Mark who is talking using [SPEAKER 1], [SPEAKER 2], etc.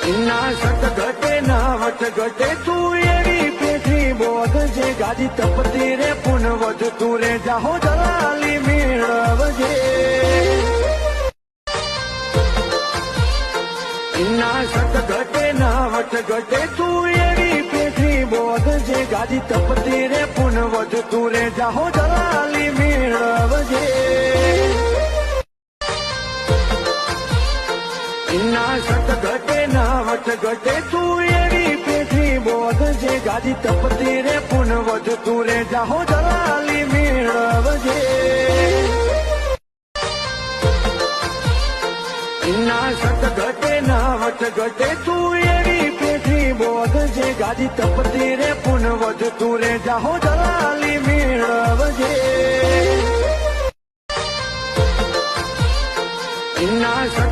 [SPEAKER 1] ના સત ઘટે ના વટ ઘટે તું એવી પેઠી બોધ જે ગાદી તપતી રે પુન વધતું રે જાહો દલાલી મેળવજે ના સત ઘટે ના વટ ઘટે તું એવી પેઠી બોધ જે ગાદી તપતી રે પુન વધતું રે જાહો દલાલી મેળવજે ના સત ઘટે ના વટ ઘટે તું એવી પેઠી બોધ જે ગાદી તપતી રે પુન વધતું રે જાહો દલાલી મેળવજે ના સત ઘટે ના વટ ઘટે તું એવી પેઠી બોધ જે ગાદી તપતી રે પુન વધતું રે જાહો દલાલી મેળવજે ના સત